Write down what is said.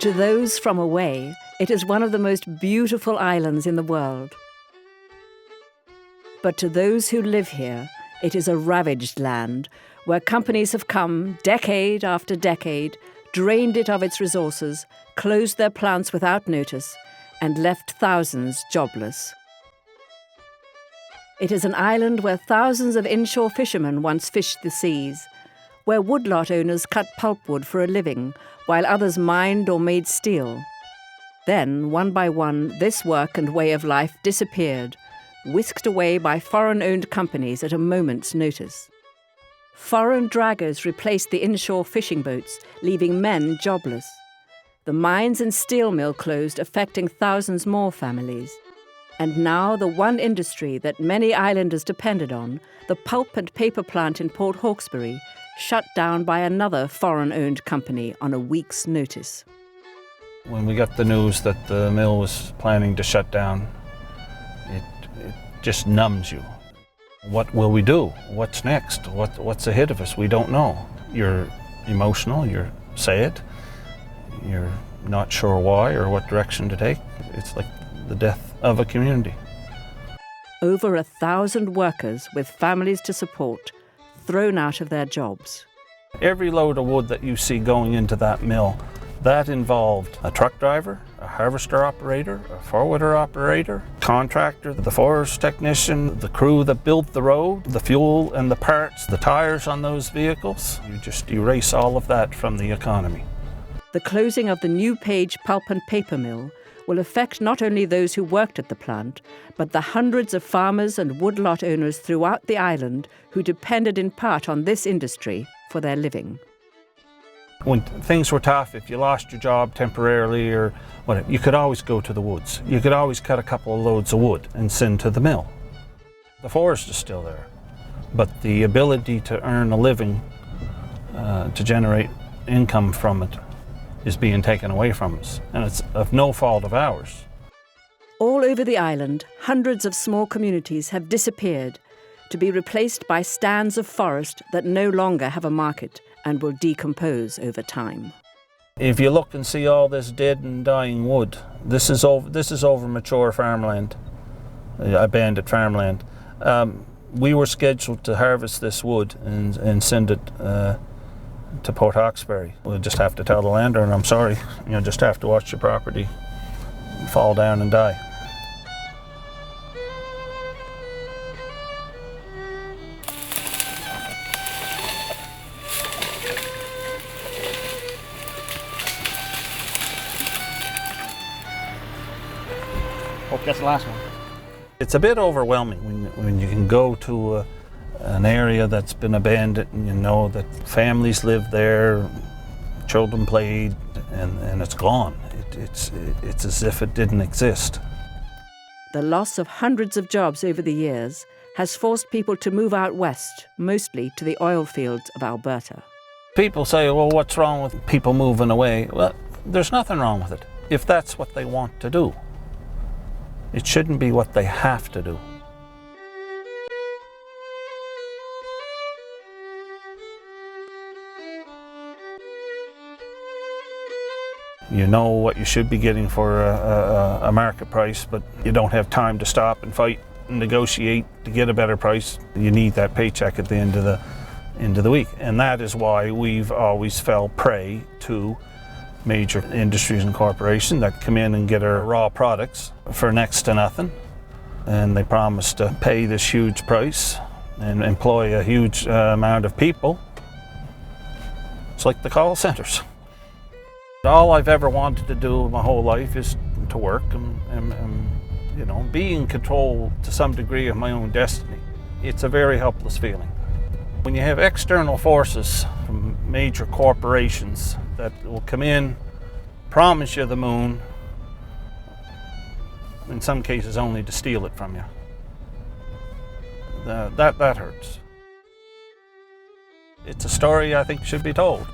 To those from away, it is one of the most beautiful islands in the world. But to those who live here, it is a ravaged land where companies have come decade after decade, drained it of its resources, closed their plants without notice, and left thousands jobless. It is an island where thousands of inshore fishermen once fished the seas, where woodlot owners cut pulpwood for a living, while others mined or made steel. Then, one by one, this work and way of life disappeared, whisked away by foreign-owned companies at a moment's notice. Foreign draggers replaced the inshore fishing boats, leaving men jobless. The mines and steel mill closed, affecting thousands more families. And now the one industry that many islanders depended on, the pulp and paper plant in Port Hawkesbury, shut down by another foreign-owned company on a week's notice. When we got the news that the mill was planning to shut down, it just numbs you. What will we do? What's next? What's ahead of us? We don't know. You're emotional, you're sad, you're not sure why or what direction to take. It's like the death of a community. Over 1,000 workers with families to support, thrown out of their jobs. Every load of wood that you see going into that mill, that involved a truck driver, a harvester operator, a forwarder operator, contractor, the forest technician, the crew that built the road, the fuel and the parts, the tires on those vehicles. You just erase all of that from the economy. The closing of the New Page pulp and paper mill will affect not only those who worked at the plant, but the hundreds of farmers and woodlot owners throughout the island who depended in part on this industry for their living. When things were tough, if you lost your job temporarily or whatever, you could always go to the woods. You could always cut a couple of loads of wood and send to the mill. The forest is still there, but the ability to earn a living, to generate income from it, is being taken away from us, and it's of no fault of ours. All over the island, hundreds of small communities have disappeared to be replaced by stands of forest that no longer have a market and will decompose over time. If you look and see all this dead and dying wood, this is over mature farmland, abandoned farmland. We were scheduled to harvest this wood and send it to Port Hawkesbury. We'll just have to tell the landowner, I'm sorry, you'll just have to watch your property fall down and die. Hope that's the last one. It's a bit overwhelming when you can go to an area that's been abandoned and you know that families live there, children played, and it's gone. It's as if it didn't exist. The loss of hundreds of jobs over the years has forced people to move out west, mostly to the oil fields of Alberta. People say, well, what's wrong with people moving away? Well, there's nothing wrong with it, if that's what they want to do. It shouldn't be what they have to do. You know what you should be getting for a market price, but you don't have time to stop and fight and negotiate to get a better price. You need that paycheck at the end of the week. And that is why we've always fell prey to major industries and corporations that come in and get our raw products for next to nothing. And they promise to pay this huge price and employ a huge amount of people. It's like the call centers. All I've ever wanted to do my whole life is to work and you know, be in control to some degree of my own destiny. It's a very helpless feeling. When you have external forces from major corporations that will come in, promise you the moon, in some cases only to steal it from you, that hurts. It's a story I think should be told.